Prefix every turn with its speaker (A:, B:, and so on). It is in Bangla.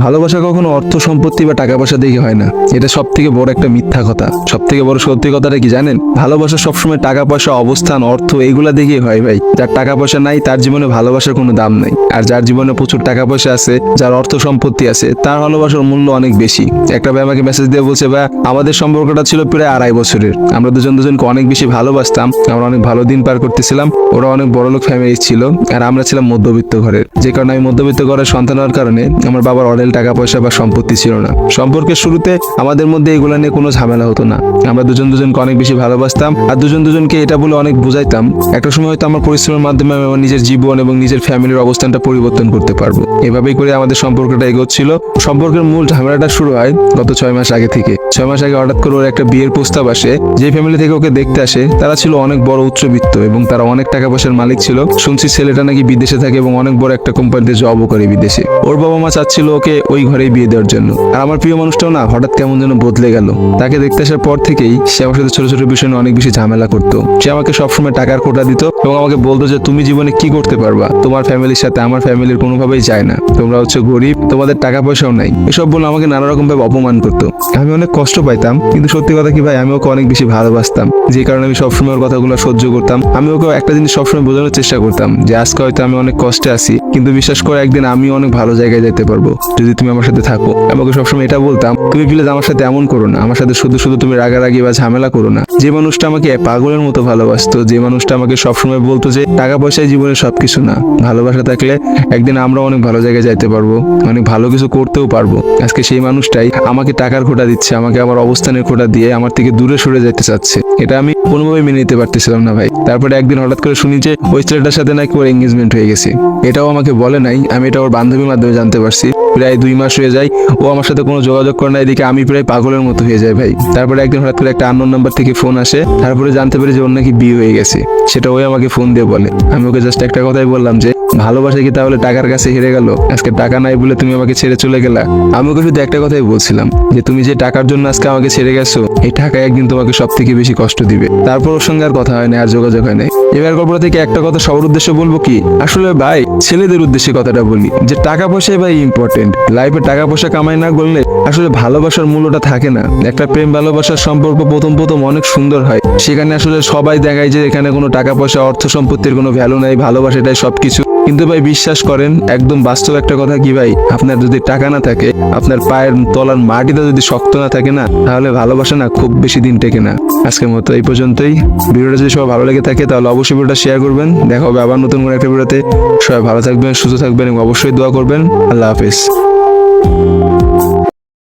A: ভালোবাসা কখনো অর্থ সম্পত্তি বা টাকা পয়সা দেখে হয় না। এটা সব থেকে বড় একটা মিথ্যা কথা। সব থেকে বড় সত্যি কথাটা কি জানেন? ভালোবাসা সবসময় টাকা পয়সা, অবস্থান, অর্থ এগুলা দেখেই হয় ভাই। যার টাকা পয়সা নাই তার জীবনে ভালোবাসার কোনো দাম নাই, আর যার জীবনে প্রচুর টাকা পয়সা আছে, যার অর্থ সম্পত্তি আছে, তার ভালোবাসার মূল্য অনেক বেশি। একটা ভাই আমাকে মেসেজ দিয়ে বলছে, ভাই আমাদের সম্পর্কটা ছিল প্রায় 2.5 বছরের। আমরা দুজনকে অনেক বেশি ভালোবাসতাম, আমরা অনেক ভালো দিন পার করতেছিলাম। ওরা অনেক বড়লোক ফ্যামিলি ছিল আর আমরা ছিলাম মধ্যবিত্ত ঘরের। যে কারণে আমি মধ্যবিত্ত ঘরের সন্তান হওয়ার কারণে আমার বাবার অঢেল টাকা পয়সা বা সম্পত্তি ছিল না। সম্পর্কের শুরুতে আমাদের মধ্যে এগুলো নিয়ে কোনো ঝামেলা হতো না। আমরা দুজনকে অনেক বেশি ভালোবাসতাম আর দুজনকে এটা বলে অনেক বুঝাইতাম, একটা সময় হয়তো আমার পরিশ্রমের মাধ্যমে আমি আমার নিজের জীবন এবং নিজের ফ্যামিলির অবস্থানটা পরিবর্তন করতে পারবো। এভাবেই করে আমাদের সম্পর্কটা এগোচ্ছিল। সম্পর্কের মূল ঝামেলাটা শুরু হয় গত 6 মাস আগে থেকে। 6 মাস আগে হঠাৎ করে ওর একটা বিয়ের প্রস্তাব আসে। যে ফ্যামিলি থেকে ওকে দেখতে আসে তারা ছিল অনেক বড় উচ্চবিত্ত এবং তারা অনেক টাকা পয়সার মালিক ছিল। শুনছি ছেলেটা নাকি বিদেশে থাকে এবং অনেক বড় একটা কোম্পানিতে জবও করে বিদেশে। ওর বাবা মা চাচ্ছিল ওকে ওই ঘরেই বিয়ে দেওয়ার জন্য। আর আমার প্রিয় মানুষটাও না হঠাৎ কেমন যেন বদলে গেল। তাকে দেখতে আসার পর থেকেই সে আমার সাথে ছোট ছোট বিষয় নিয়ে অনেক বেশি ঝামেলা করতো। সে আমাকে সবসময় টাকার কোটা দিত এবং আমাকে বলতো যে তুমি জীবনে কি করতে পারবা, তোমার ফ্যামিলির সাথে আমার ফ্যামিলির কোনোভাবেই যায় না, তোমরা হচ্ছে গরিব, তোমাদের টাকা পয়সাও নাই, এসব বলে আমাকে নানা রকম ভাবে অপমান করতো। আমি অনেক কষ্ট পাইতাম, কিন্তু সত্যি কথা কি ভাই, আমি ওকে অনেক বেশি ভালোবাসতাম। যে কারণে আমি সবসময় ওর কথাগুলো সহ্য করতাম। আমি ওকে একটা জিনিস সবসময় বোঝানোর চেষ্টা করতাম যে আজকে হয়তো আমি অনেক কষ্টে আছি, কিন্তু বিশ্বাস করে একদিন আমি অনেক ভালো জায়গায় যেতে পারবো যদি তুমি আমার সাথে থাকো। আমি ওকে সবসময় এটা বলতাম, তুমি প্লিজ আমার সাথে এমন করো না, আমার সাথে শুধু শুধু তুমি রাগারাগি বা ঝামেলা করো না। যে মানুষটা আমাকে পাগলের মতো ভালোবাসতো, যে মানুষটা আমাকে সবসময় বলতো যে টাকা পয়সায় জীবনে সবকিছু না, ভালোবাসা থাকলে একদিন আমরা অনেক ভালো জায়গায় যাইতে পারবো, অনেক ভালো কিছু করতেও পারবো, আজকে সেই মানুষটাই আমাকে টাকার খোঁটা দিচ্ছে, আমাকে আমার অবস্থানের খোঁটা দিয়ে আমার থেকে দূরে সরে যেতে চাচ্ছে। এটা আমি কোনোভাবেই মেনে নিতে পারতেছিলাম না ভাই। তারপরে একদিন হঠাৎ করে শুনি যে ওই ছেলেটার সাথে নাকি ওর এঙ্গেজমেন্ট হয়ে গেছে। এটাও আমাকে বলে নাই, আমি এটা ওর বান্ধবীর মাধ্যমে জানতে পারছি। প্রায় 2 মাস হয়ে যায় ও আমার সাথে কোনো যোগাযোগ করে না, এদিকে আমি প্রায় পাগলের মতো হয়ে যাই ভাই। তারপরে একদিন হঠাৎ করে একটা আননোন নাম্বার থেকে ফোন আসে, তারপরে জানতে পারি যে ওর নাকি বিয়ে হয়ে গেছে। সেটা ওই আমাকে ফোন দিয়ে বলে। আমি ওকে জাস্ট একটা কথাই বললাম যে ভালোবাসা কি তাহলে টাকার কাছে হেরে গেল? আজকে টাকা নাই বলে তুমি আমাকে ছেড়ে চলে গেলা। আমি ওকে শুধু একটা কথাই বলছিলাম যে তুমি যে টাকার জন্য আজকে আমাকে ছেড়ে গেছো, এই টাকা একদিন তোমাকে সব থেকে বেশি কষ্ট দিবে। তারপর ওর সঙ্গে আর কথা হয় না, আর যোগাযোগ হয় না। এবার গল্পটা থেকে একটা কথা সবার উদ্দেশ্যে বলবো কি, আসলে ভাই ছেলেদের উদ্দেশ্যে কথাটা বলি যে টাকা পয়সাই ভাই ইম্পর্টেন্ট। লাইফে টাকা পয়সা কামাই না করলে আসলে ভালোবাসার মূল্যটা থাকে না। একটা প্রেম ভালোবাসার সম্পর্ক প্রথম অনেক সুন্দর হয়, সেখানে আসলে সবাই দেখায় যে এখানে কোনো টাকা পয়সা অর্থ সম্পত্তির কোনো ভ্যালু নাই, ভালোবাসাটাই সবকিছু। কিন্তু ভাই বিশ্বাস করেন, একদম বাস্তব একটা কথা কি ভাই, আপনার যদি টাকা না থাকে, আপনার পায়ের তলার মাটিটা যদি শক্ত না থাকে না, তাহলে ভালোবাসা না খুব বেশি দিন টেকে না। আজকের মতো এই পর্যন্তই। ভিডিওটা যদি সবাই ভালো লেগে থাকে তাহলে অবশ্যই ভিডিওটা শেয়ার করবেন। দেখা হবে আবার নতুন কোনো একটা ভিডিওতে। সবাই ভালো থাকবেন, সুস্থ থাকবেন এবং অবশ্যই দোয়া করবেন। আল্লাহ হাফেজ।